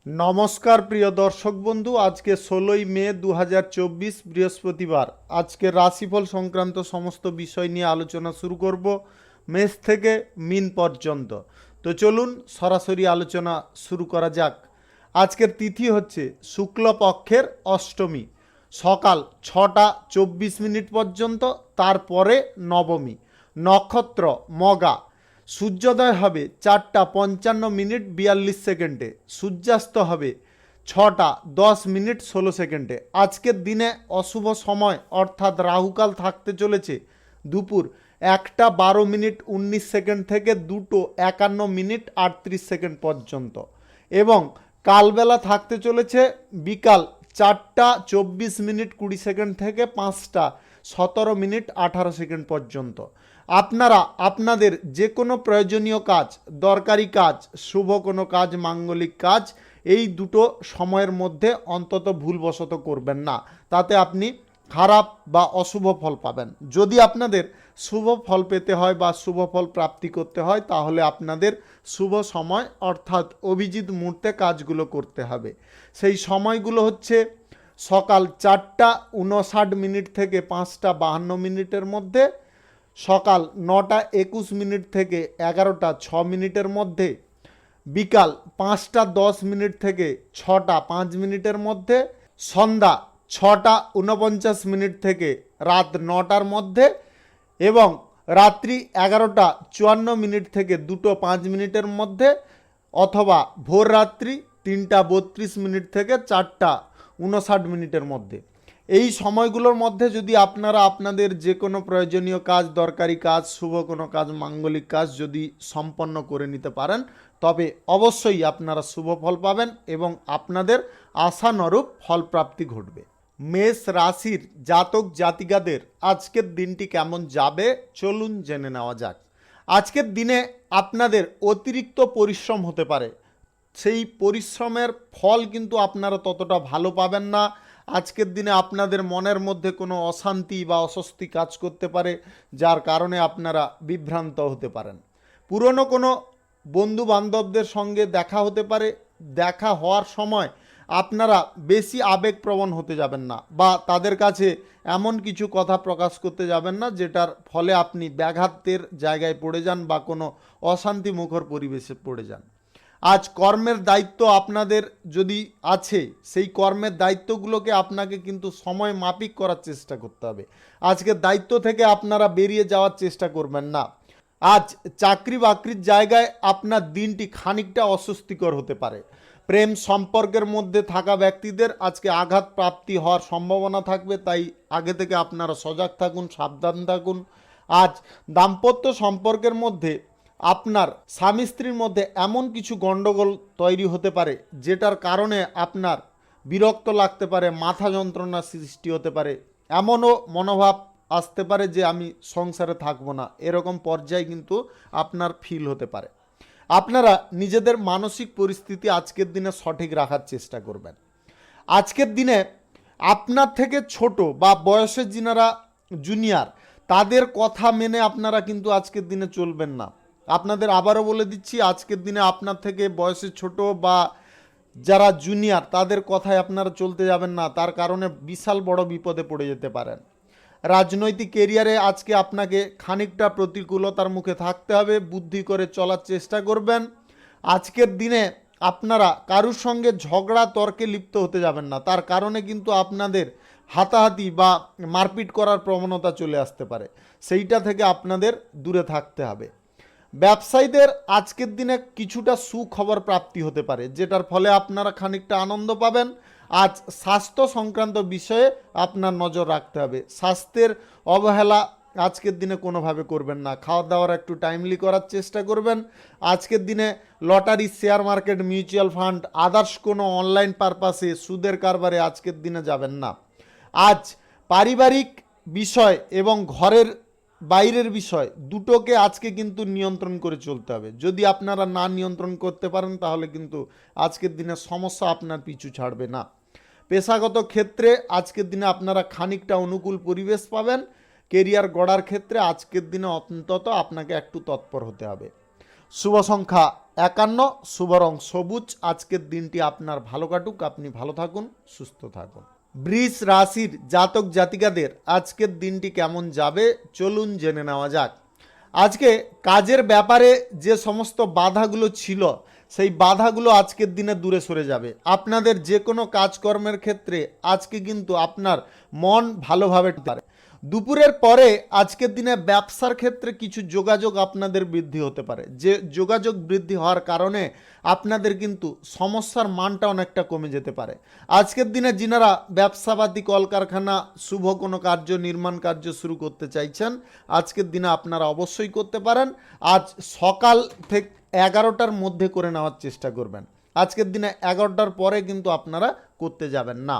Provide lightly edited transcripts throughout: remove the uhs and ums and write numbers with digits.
নমস্কার প্রিয় দর্শক বন্ধু, আজকে 16ই মে 2024 বৃহস্পতিবার। আজকে রাশিফল সংক্রান্ত সমস্ত বিষয় নিয়ে আলোচনা শুরু করব, মেষ থেকে মিন পর্যন্ত। তো চলুন সরাসরি আলোচনা শুরু করা যাক। আজকের তিথি হচ্ছে শুক্লপক্ষের অষ্টমী, সকাল 6টা 24 মিনিট পর্যন্ত, তারপরে নবমী। নক্ষত্র মগা। সূর্যোদয় হবে 4টা 55 মিনিট 42 সেকেন্ডে, সূর্যাস্ত হবে 6টা 10 মিনিট 16 সেকেন্ডে। আজকের দিনে অশুভ সময় অর্থাৎ রাহুকাল থাকতে চলেছে দুপুর 1টা 12 মিনিট 19 সেকেন্ড থেকে 2টো 51 মিনিট 38 সেকেন্ড পর্যন্ত, এবং কালবেলা থাকতে চলেছে বিকাল 4টা 24 মিনিট 20 সেকেন্ড থেকে 5টা 17 মিনিট 18 সেকেন্ড পর্যন্ত। আপনারা আপনাদের যে কোনো প্রয়োজনীয় কাজ, দরকারি কাজ, শুভ কোনো কাজ, মাঙ্গলিক কাজ এই দুটো সময়ের মধ্যে অন্তত ভুলবশত করবেন না, তাতে আপনি খারাপ বা অশুভ ফল পাবেন। যদি আপনাদের শুভ ফল পেতে হয় বা শুভ ফল প্রাপ্তি করতে হয়, তাহলে আপনাদের শুভ সময় অর্থাৎ অভিজিৎ মুহূর্তে কাজগুলো করতে হবে। সেই সময়গুলো হচ্ছে সকাল 4টা 59 মিনিট থেকে 5টা 52 মিনিটের মধ্যে, সকাল 9টা 21 মিনিট থেকে 11টা 6 মিনিটের মধ্যে, বিকাল 5টা 10 মিনিট থেকে 6টা 5 মিনিটের মধ্যে, সন্ধ্যা 6টা 49 মিনিট থেকে রাত 9টার মধ্যে, এবং রাত্রি 11টা 54 মিনিট থেকে 2টো 5 মিনিটের মধ্যে, অথবা ভোর রাত্রি 3টা 32 মিনিট থেকে 4টা 59 মিনিটের মধ্যে। এই সময়গুলোর মধ্যে যদি আপনারা আপনাদের যে কোনো প্রয়োজনীয় কাজ, দরকারি কাজ, শুভ কোনো কাজ, মাঙ্গলিক কাজ যদি সম্পন্ন করে নিতে পারেন, তবে অবশ্যই আপনারা শুভ ফল পাবেন এবং আপনাদের আশানুরূপ ফলপ্রাপ্তি ঘটবে। মেষ রাশির জাতক জাতিকাদের আজকের দিনটি কেমন যাবে চলুন জেনে নেওয়া যাক। আজকের দিনে আপনাদের অতিরিক্ত পরিশ্রম হতে পারে, সেই পরিশ্রমের ফল কিন্তু আপনারা ততটা ভালো পাবেন না। আজকের দিনে আপনাদের মনের মধ্যে কোনো অশান্তি বা অস্বস্তি কাজ করতে পারে, যার কারণে আপনারা বিভ্রান্ত হতে পারেন। পুরনো কোনো বন্ধু বান্ধবদের সঙ্গে দেখা হতে পারে। দেখা হওয়ার সময় আপনারা বেশি আবেগপ্রবণ হতে যাবেন না, বা তাদের কাছে এমন কিছু কথা প্রকাশ করতে যাবেন না যেটার ফলে আপনি ব্যাঘাতের জায়গায় পড়ে যান বা কোনো অশান্তি মুখর পরিবেশে পড়ে যান। আজ কর্মের দায়িত্ব আপনাদের যদি আছে, সেই কর্মের দায়িত্বগুলোকে আপনাকে কিন্তু সময় মাফিক করার চেষ্টা করতে হবে। আজকের দায়িত্ব থেকে আপনারা বেরিয়ে যাওয়ার চেষ্টা করবেন না। আজ চাকরি বাকরির জায়গায় আপনার দিনটি খানিকটা অস্বস্তিকর হতে পারে। প্রেম সম্পর্কের মধ্যে থাকা ব্যক্তিদের আজকে আঘাত প্রাপ্তি হওয়ার সম্ভাবনা থাকবে, তাই আগে থেকে আপনারা সজাগ থাকুন, সাবধান থাকুন। আজ দাম্পত্য সম্পর্কের মধ্যে আপনার স্বামী স্ত্রীর মধ্যে এমন কিছু গণ্ডগোল তৈরি হতে পারে যেটার কারণে আপনার বিরক্ত লাগতে পারে, মাথা যন্ত্রণার সৃষ্টি হতে পারে, এমনও মনোভাব আসতে পারে যে আমি সংসারে থাকবো না, এরকম পর্যায়ে কিন্তু আপনার ফিল হতে পারে। আপনারা নিজেদের মানসিক পরিস্থিতি আজকের দিনে সঠিক রাখার চেষ্টা করবেন। আজকের দিনে আপনার থেকে ছোট বা বয়সের যিনারা জুনিয়র, তাদের কথা মেনে আপনারা কিন্তু আজকের দিনে চলবেন না। আপনাদের আবারও বলে দিচ্ছি, আজকের দিনে আপনার থেকে বয়সে ছোট বা যারা জুনিয়র, তাদের কথায় আপনারা চলতে যাবেন না, তার কারণে বিশাল বড় বিপদে পড়ে যেতে পারেন। রাজনৈতিক কেরিয়ারে আজকে আপনাকে খানিকটা প্রতিকূলতার মুখে থাকতে হবে, বুদ্ধি করে চলার চেষ্টা করবেন। আজকের দিনে আপনারা কারুর সঙ্গে ঝগড়া তর্কে লিপ্ত হতে যাবেন না, তার কারণে কিন্তু আপনাদের হাতাহাতি বা মারপিট করার প্রবণতা চলে আসতে পারে, সেইটা থেকে আপনাদের দূরে থাকতে হবে। ব্যবসায়ীদের আজকের দিনে কিছুটা সুখবর প্রাপ্তি হতে পারে, যেটার ফলে আপনারা খানিকটা আনন্দ পাবেন। আজ স্বাস্থ্য সংক্রান্ত বিষয়ে আপনার নজর রাখতে হবে। স্বাস্থ্যের অবহেলা আজকের দিনে কোনোভাবে করবেন না। খাওয়া দাওয়ার একটু টাইমলি করার চেষ্টা করবেন। আজকের দিনে lottery, share market, mutual fund, others কোনো অনলাইন পারপাসে সুদের কারবারে আজকের দিনে যাবেন না। আজ পারিবারিক বিষয় এবং ঘরের বাইরের বিষয় দুটোকে আজকে কিন্তু নিয়ন্ত্রণ করে চলতে হবে। যদি আপনারা না নিয়ন্ত্রণ করতে পারেন, তাহলে কিন্তু আজকের দিনে সমস্যা আপনার পিছু ছাড়বে না। পেশাগত ক্ষেত্রে আজকের দিনে আপনারা খানিকটা অনুকূল পরিবেশ পাবেন। কেরিয়ার গড়ার ক্ষেত্রে আজকের দিনে অন্তত আপনাকে একটু তৎপর হতে হবে। শুভ সংখ্যা 51, শুভ রং সবুজ। আজকের দিনটি আপনার ভালো কাটুক, আপনি ভালো থাকুন, সুস্থ থাকুন। বৃষ রাশির জাতক জাতিকাদের আজকের দিনটি কেমন যাবে চলুন জেনে নেওয়া যাক। আজকে কাজের ব্যাপারে যে সমস্ত বাধাগুলো ছিল সেই বাধাগুলো আজকের দিনে দূরে সরে যাবে। আপনাদের যে কোনো কাজকর্মের ক্ষেত্রে আজকে কিন্তু আপনার মন ভালোভাবে পারে। দুপুরের পরে আজকের দিনে ব্যবসার ক্ষেত্রে কিছু যোগাযোগ আপনাদের বৃদ্ধি হতে পারে, যে যোগাযোগ বৃদ্ধি হওয়ার কারণে আপনাদের কিন্তু সমস্যার মানটা অনেকটা কমে যেতে পারে। আজকের দিনে যিনারা ব্যবসাপাতি কলকারখানা শুভ কোনো কার্য নির্মাণ কার্য শুরু করতে চাইছেন আজকের দিনে আপনারা অবশ্যই করতে পারেন। আজ সকাল থেকে 11টার মধ্যে করে নেওয়ার চেষ্টা করবেন। আজকের দিনে 11টার পরে কিন্তু আপনারা করতে যাবেন না।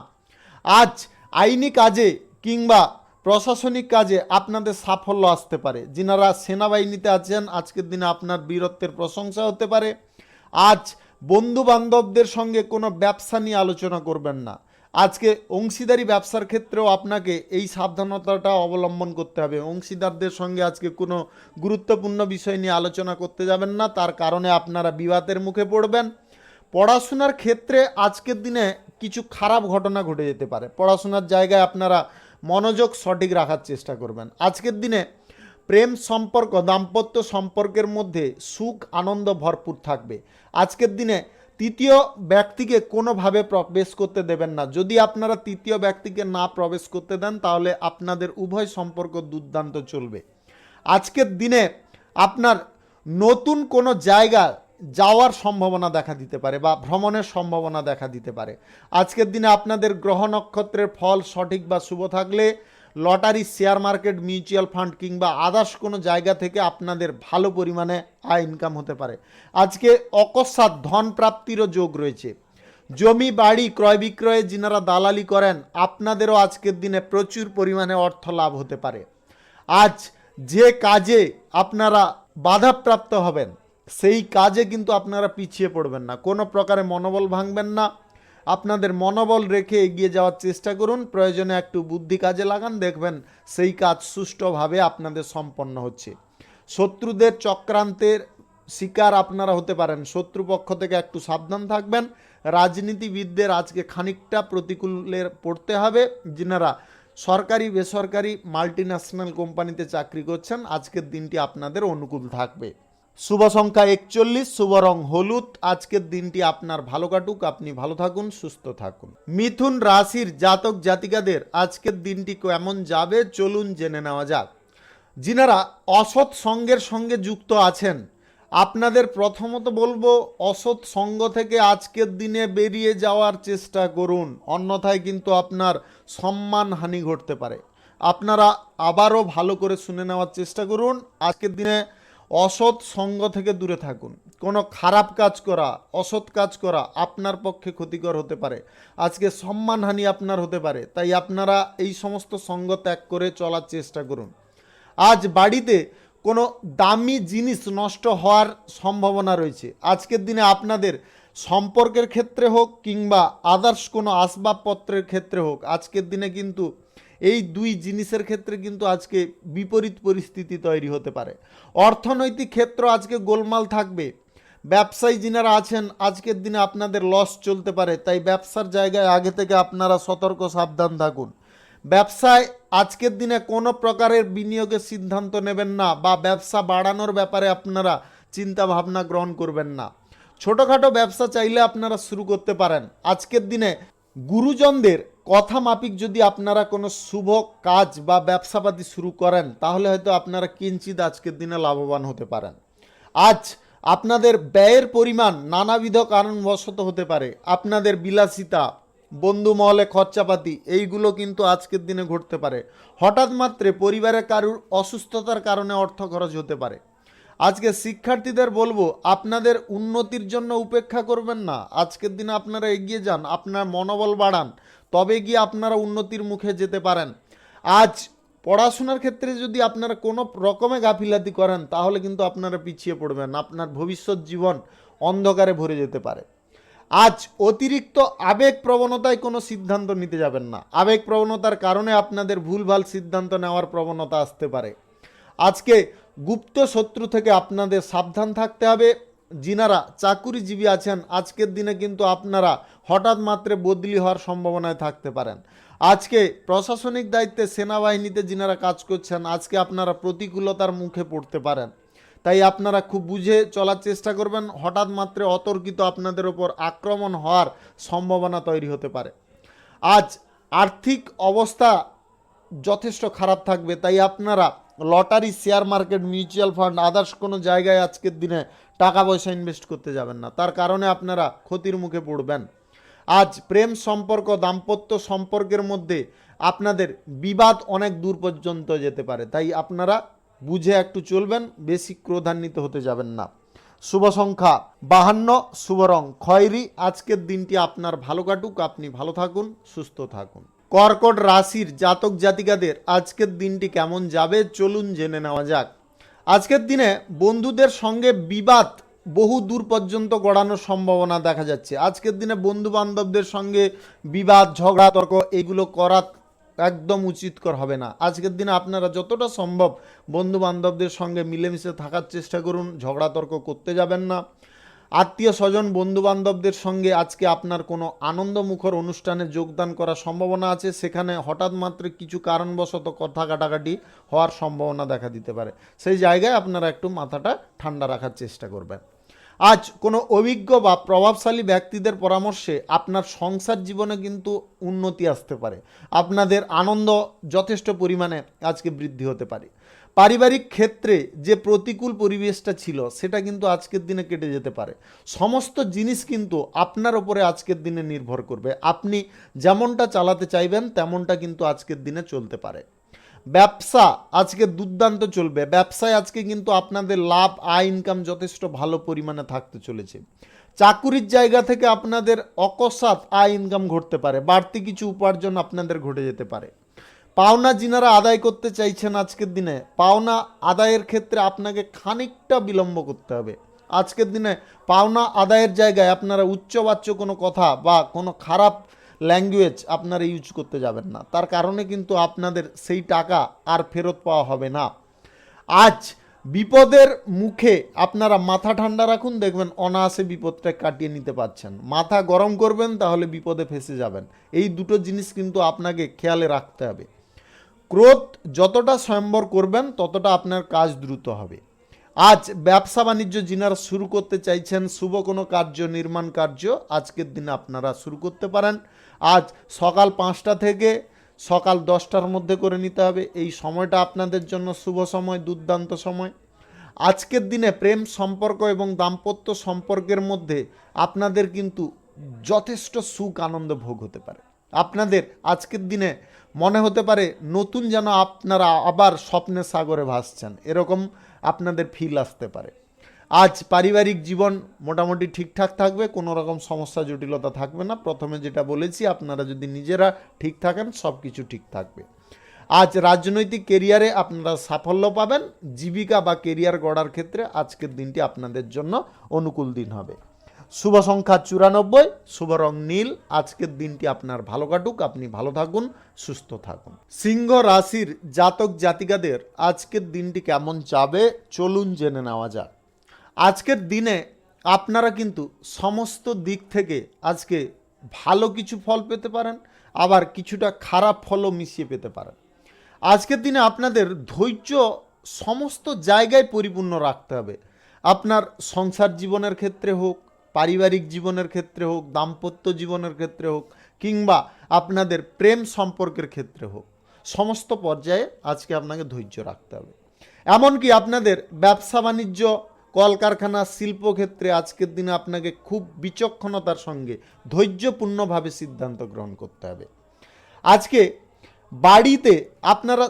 আজ আইনি কাজে কিংবা প্রশাসনিক কাজে আপনাদের সাফল্য আসতে পারে। যিনারা সেনাবাহিনীতে আছেন আজকের দিনে আপনার বীরত্বের প্রশংসা হতে পারে। আজ বন্ধু বান্ধবদের সঙ্গে কোনো ব্যবসা নিয়ে আলোচনা করবেন না। আজকে অংশীদারি ব্যবসার ক্ষেত্রেও আপনাকে এই সাবধানতাটা অবলম্বন করতে হবে। অংশীদারদের সঙ্গে আজকে কোনো গুরুত্বপূর্ণ বিষয় নিয়ে আলোচনা করতে যাবেন না, তার কারণে আপনারা বিবাদের মুখে পড়বেন। পড়াশোনার ক্ষেত্রে আজকের দিনে কিছু খারাপ ঘটনা ঘটে যেতে পারে। পড়াশোনার জায়গায় আপনারা মনোযোগ সঠিক রাখার চেষ্টা করবেন। আজকের দিনে প্রেম সম্পর্ক দাম্পত্য সম্পর্কের মধ্যে সুখ আনন্দ ভরপুর থাকবে। আজকের দিনে তৃতীয় ব্যক্তিকে কোনোভাবে প্রবেশ করতে দেবেন না। যদি আপনারা তৃতীয় ব্যক্তিকে না প্রবেশ করতে দেন তাহলে আপনাদের উভয় সম্পর্ক দুর্দান্ত চলবে। আজকের দিনে আপনার নতুন কোনো জায়গা যাওয়ার সম্ভাবনা দেখা দিতে পারে বা ভ্রমণের সম্ভাবনা দেখা দিতে পারে। আজকের দিনে আপনাদের গ্রহ নক্ষত্রের ফল সঠিক বা শুভ থাকলে lottery share market mutual fund কিংবা আদার্স কোনো জায়গা থেকে আপনাদের ভালো পরিমাণে আয় ইনকাম হতে পারে। আজকে অকস্মাৎ ধন প্রাপ্তিরও যোগ রয়েছে। জমি বাড়ি ক্রয় বিক্রয়ে যিনারা দালালি করেন আপনাদেরও আজকের দিনে প্রচুর পরিমাণে অর্থ লাভ হতে পারে। আজ যে কাজে আপনারা বাধাপ্রাপ্ত হবেন সেই কাজে কিন্তু আপনারা পিছিয়ে পড়বেন না, কোনো প্রকারে মনোবল ভাঙবেন না। আপনাদের মনোবল রেখে এগিয়ে যাওয়ার চেষ্টা করুন। প্রয়োজনে একটু বুদ্ধি কাজে লাগান, দেখবেন সেই কাজ সুষ্ঠুভাবে আপনাদের সম্পন্ন হচ্ছে। শত্রুদের চক্রান্তের শিকার আপনারা হতে পারেন, শত্রুপক্ষ থেকে একটু সাবধান থাকবেন। রাজনীতিবিদদের আজকে খানিকটা প্রতিকূলের পড়তে হবে। যিনারা সরকারি বেসরকারি মাল্টি ন্যাশনাল কোম্পানিতে চাকরি করছেন আজকের দিনটি আপনাদের অনুকূল থাকবে। শুভ সংখ্যা 41, শুভ রং হলুদ। আজকের দিনটি আপনার ভালো কাটুক, আপনি ভালো থাকুন, সুস্থ থাকুন। মিথুন রাশির জাতক জাতিকাদের আজকের দিনটি কেমন যাবে চলুন জেনে নেওয়া যাক। যিনারা অসৎ সঙ্গের সঙ্গে যুক্ত আছেন আপনাদের প্রথমত বলবো অসৎ সঙ্গ থেকে আজকের দিনে বেরিয়ে যাওয়ার চেষ্টা করুন, অন্যথায় কিন্তু আপনার সম্মানহানি ঘটতে পারে। আপনারা আবারও ভালো করে শুনে নেওয়ার চেষ্টা করুন। আজকের দিনে অসৎ সঙ্গ থেকে দূরে থাকুন। কোনো খারাপ কাজ করা অসৎ কাজ করা আপনার পক্ষে ক্ষতিকর হতে পারে। আজকে সম্মানহানি আপনার হতে পারে, তাই আপনারা এই সমস্ত সঙ্গ ত্যাগ করে চলার চেষ্টা করুন। আজ বাড়িতে কোনো দামি জিনিস নষ্ট হওয়ার সম্ভাবনা রয়েছে। আজকের দিনে আপনাদের সম্পর্কের ক্ষেত্রে হোক কিংবা আদার্স কোনো আসবাবপত্রের ক্ষেত্রে হোক আজকের দিনে কিন্তু এই দুই জিনিসের ক্ষেত্রে কিন্তু আজকে বিপরীত পরিস্থিতি তৈরি হতে পারে। অর্থনৈতিক ক্ষেত্র আজকে গোলমাল থাকবে। ব্যবসায়ী যিনারা আছেন আজকের দিনে আপনাদের লস চলতে পারে, তাই ব্যবসার জায়গায় আগে থেকে আপনারা সতর্ক সাবধান থাকুন। ব্যবসায় আজকের দিনে কোনো প্রকারের বিনিয়োগের সিদ্ধান্ত নেবেন না বা ব্যবসা বাড়ানোর ব্যাপারে আপনারা চিন্তা ভাবনা গ্রহণ করবেন না। ছোটোখাটো ব্যবসা চাইলে আপনারা শুরু করতে পারেন। আজকের দিনে গুরুজনদের কথা মাফিক যদি আপনারা কোনো শুভ কাজ বা ব্যবসাপাতি শুরু করেন তাহলে হয়তো আপনারা কিঞ্চিত আজকের দিনে লাভবান হতে পারেন। আজ আপনাদের ব্যয়ের পরিমাণ নানাবিধ কারণবশত হতে পারে। আপনাদের বিলাসিতা বন্ধু মহলে খরচাপাতি এইগুলো কিন্তু আজকের দিনে ঘটতে পারে। হঠাৎ মাত্রে পরিবারের কারুর অসুস্থতার কারণে অর্থ খরচ হতে পারে। আজকে শিক্ষার্থীদের বলবো আপনাদের উন্নতির জন্য উপেক্ষা করবেন না। আজকের দিনে আপনারা এগিয়ে যান, আপনার মনোবল বাড়ান, তবে গিয়ে আপনারা উন্নতির মুখে যেতে পারেন। আজ পড়াশোনার ক্ষেত্রে যদি আপনারা কোনো রকমে গাফিলাতি করেন তাহলে কিন্তু আপনারা পিছিয়ে পড়বেন, আপনার ভবিষ্যৎ জীবন অন্ধকারে ভরে যেতে পারে। আজ অতিরিক্ত আবেগ প্রবণতায় কোনো সিদ্ধান্ত নিতে যাবেন না। আবেগ প্রবণতার কারণে আপনাদের ভুলভাল সিদ্ধান্ত নেওয়ার প্রবণতা আসতে পারে। আজকে গুপ্ত শত্রু থেকে আপনাদের সাবধান থাকতে হবে। যিনারা চাকুরিজীবী আছেন, আজকের দিনে কিন্তু আপনারা হঠাৎ মাত্রে বদলি হওয়ার সম্ভাবনায় থাকতে পারেন। আজকে প্রশাসনিক দায়িত্বে সেনাবাহিনীতে যিনারা কাজ করছেন, আজকে আপনারা প্রতিকূলতার মুখে পড়তে পারেন। তাই আপনারা খুব বুঝে চলার চেষ্টা করবেন। হঠাৎ মাত্রে অতর্কিত আপনাদের ওপর আক্রমণ হওয়ার সম্ভাবনা তৈরি হতে পারে। আজ আর্থিক অবস্থা যথেষ্ট খারাপ থাকবে, তাই আপনারা lottery, share market, mutual fund, others কোনো জায়গায় আজকের দিনে টাকা পয়সা ইনভেস্ট করতে যাবেন না, তার কারণে আপনারা ক্ষতির মুখে পড়বেন। আজ প্রেম সম্পর্ক, দাম্পত্য সম্পর্কের মধ্যে আপনাদের বিবাদ অনেক দূর পর্যন্ত যেতে পারে, তাই আপনারা বুঝে একটু চলবেন, বেশি ক্রোধান্বিত হতে যাবেন না। শুভ সংখ্যা 52, শুভ রং খয়েরি। আজকের দিনটি আপনার ভালো কাটুক, আপনি ভালো থাকুন, সুস্থ থাকুন। কর্কট রাশির জাতক জাতিকাদের আজকের দিনটি কেমন যাবে চলুন জেনে নেওয়া যাক। আজকের দিনে বন্ধুদের সঙ্গে বিবাদ বহু দূর পর্যন্ত গড়ানোর সম্ভাবনা দেখা যাচ্ছে। আজকের দিনে বন্ধু বান্ধবদের সঙ্গে বিবাদ, ঝগড়া, তর্ক এগুলো করা একদম উচিতকর হবে না। আজকের দিনে আপনারা যতটা সম্ভব বন্ধু বান্ধবদের সঙ্গে মিলেমিশে থাকার চেষ্টা করুন, ঝগড়া তর্ক করতে যাবেন না। আত্মীয় স্বজন, বন্ধু বান্ধবদের সঙ্গে আজকে আপনার কোনো আনন্দমুখর অনুষ্ঠানে যোগদান করার সম্ভাবনা আছে, সেখানে হঠাৎ মাত্র কিছু কারণবশত কথা কাটাকাটি হওয়ার সম্ভাবনা দেখা দিতে পারে। সেই জায়গায় আপনারা একটু মাথাটা ঠান্ডা রাখার চেষ্টা করবেন। আজ কোনো অভিজ্ঞ বা প্রভাবশালী ব্যক্তিদের পরামর্শে আপনার সংসার জীবনে কিন্তু উন্নতি আসতে পারে। আপনাদের আনন্দ যথেষ্ট পরিমাণে আজকে বৃদ্ধি হতে পারে। পারিবারিক ক্ষেত্রে যে প্রতিকূল পরিবেশটা ছিল সেটা কিন্তু আজকের দিনে কেটে যেতে পারে। সমস্ত জিনিস কিন্তু আপনার ওপরে আজকের দিনে নির্ভর করবে। আপনি যেমনটা চালাতে চাইবেন তেমনটা কিন্তু আজকের দিনে চলতে পারে। ব্যবসা আজকে দুর্দান্ত চলবে। ব্যবসায় আজকে কিন্তু আপনাদের লাভ, আয়, ইনকাম যথেষ্ট ভালো পরিমাণে থাকতে চলেছে। চাকুরির জায়গা থেকে আপনাদের অকস্মাৎ আয় ইনকাম ঘটতে পারে, বাড়তি কিছু উপার্জন আপনাদের ঘটে যেতে পারে। পাওনা যিনারা আদায় করতে চাইছেন আজকের দিনে, পাওনা আদায়ের ক্ষেত্রে আপনাকে খানিকটা বিলম্ব করতে হবে। আজকের দিনে পাওনা আদায়ের জায়গায় আপনারা উচ্চবাচ্য কোনো কথা বা কোনো খারাপ ল্যাঙ্গুয়েজ আপনারা ইউজ করতে যাবেন না, তার কারণে কিন্তু আপনাদের সেই টাকা আর ফেরত পাওয়া হবে না। আজ বিপদের মুখে আপনারা মাথা ঠান্ডা রাখুন, দেখবেন অনায়াসে বিপদটা কাটিয়ে নিতে পারছেন। মাথা গরম করবেন তাহলে বিপদে ফেঁসে যাবেন। এই দুটো জিনিস কিন্তু আপনাকে খেয়ালে রাখতে হবে। ক্রোধ যতটা স্বয়ম্বর করবেন ততটা আপনার কাজ দ্রুত হবে। আজ ব্যবসা বাণিজ্য যিনারা শুরু করতে চাইছেন, শুভ কোনো কার্য, নির্মাণ কার্য আজকের দিনে আপনারা শুরু করতে পারেন। আজ সকাল 5টা থেকে সকাল 10টার মধ্যে করে নিতে হবে। এই সময়টা আপনাদের জন্য শুভ সময়, দুর্দান্ত সময়। আজকের দিনে প্রেম সম্পর্ক এবং দাম্পত্য সম্পর্কের মধ্যে আপনাদের কিন্তু যথেষ্ট সুখ আনন্দ ভোগ হতে পারে। আপনাদের আজকের দিনে মনে হতে পারে নতুন যেন আপনারা আবার স্বপ্নের সাগরে ভাসছেন, এরকম আপনাদের ফিল আসতে পারে। আজ পারিবারিক জীবন মোটামুটি ঠিকঠাক থাকবে, কোনো রকম সমস্যা জটিলতা থাকবে না। প্রথমে যেটা বলেছি, আপনারা যদি নিজেরা ঠিক থাকেন সব কিছু ঠিক থাকবে। আজ রাজনৈতিক কেরিয়ারে আপনারা সাফল্য পাবেন। জীবিকা বা কেরিয়ার গড়ার ক্ষেত্রে আজকের দিনটি আপনাদের জন্য অনুকূল দিন হবে। শুভ সংখ্যা 94, শুভ রং নীল। আজকের দিনটি আপনার ভালো কাটুক, আপনি ভালো থাকুন, সুস্থ থাকুন। সিংহ রাশির জাতক জাতিকাদের আজকের দিনটি কেমন যাবে চলুন জেনে নেওয়া যাক। আজকের দিনে আপনারা কিন্তু সমস্ত দিক থেকে আজকে ভালো কিছু ফল পেতে পারেন, আবার কিছুটা খারাপ ফলও মিশিয়ে পেতে পারেন। আজকের দিনে আপনাদের ধৈর্য সমস্ত জায়গায় পরিপূর্ণ রাখতে হবে। আপনার সংসার জীবনের ক্ষেত্রে হোক, পারিবারিক জীবনের ক্ষেত্রে হোক, দাম্পত্য জীবনের ক্ষেত্রে হোক, কিংবা আপনাদের প্রেম সম্পর্কের ক্ষেত্রে হোক, সমস্ত পর্যায়ে আজকে আপনাকে ধৈর্য রাখতে হবে। এমনকি আপনাদের ব্যবসা বাণিজ্য, কলকারখানা, শিল্পক্ষেত্রে আজকের দিনে আপনাকে খুব বিচক্ষণতার সঙ্গে ধৈর্যপূর্ণভাবে সিদ্ধান্ত গ্রহণ করতে হবে। আজকে বাড়িতে আপনারা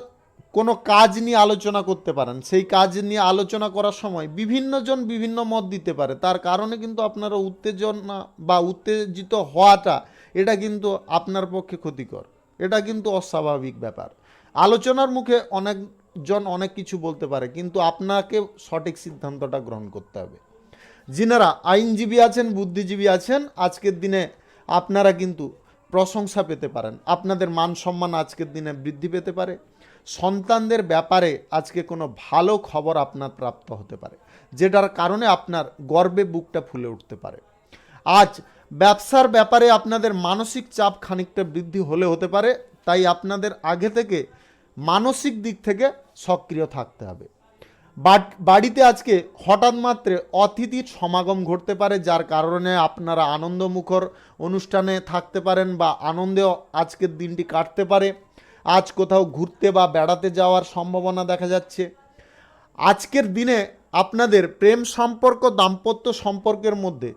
কোনো কাজ নিয়ে আলোচনা করতে পারেন। সেই কাজ নিয়ে আলোচনা করার সময় বিভিন্নজন বিভিন্ন মত দিতে পারে, তার কারণে কিন্তু আপনারা উত্তেজনা বা উত্তেজিত হওয়াটা এটা কিন্তু আপনার পক্ষে ক্ষতিকর, এটা কিন্তু অস্বাভাবিক ব্যাপার। আলোচনার মুখে অনেকজন অনেক কিছু বলতে পারে, কিন্তু আপনাকে সঠিক সিদ্ধান্তটা গ্রহণ করতে হবে। যিনারা আইনজীবী আছেন, বুদ্ধিজীবী আছেন, আজকের দিনে আপনারা কিন্তু প্রশংসা পেতে পারেন। আপনাদের মান সম্মান আজকের দিনে বৃদ্ধি পেতে পারে। সন্তানদের ব্যাপারে আজকে কোনো ভালো খবর আপনার প্রাপ্ত হতে পারে, যেটার কারণে আপনার গর্বে বুকটা ফুলে উঠতে পারে। আজ ব্যবসার ব্যাপারে আপনাদের মানসিক চাপ খানিকটা বৃদ্ধি হতে পারে, তাই আপনাদের আগে থেকে মানসিক দিক থেকে সক্রিয় থাকতে হবে। বাড়িতে আজকে হঠাৎ মাত্রে অতিথির সমাগম ঘটতে পারে, যার কারণে আপনারা আনন্দমুখর অনুষ্ঠানে থাকতে পারেন বা আনন্দে আজকের দিনটি কাটতে পারে। আজ কোথাও ঘুরতে বা বেড়াতে যাওয়ার সম্ভাবনা দেখা যাচ্ছে। আজকের দিনে আপনাদের প্রেম সম্পর্ক, দাম্পত্য সম্পর্কের মধ্যে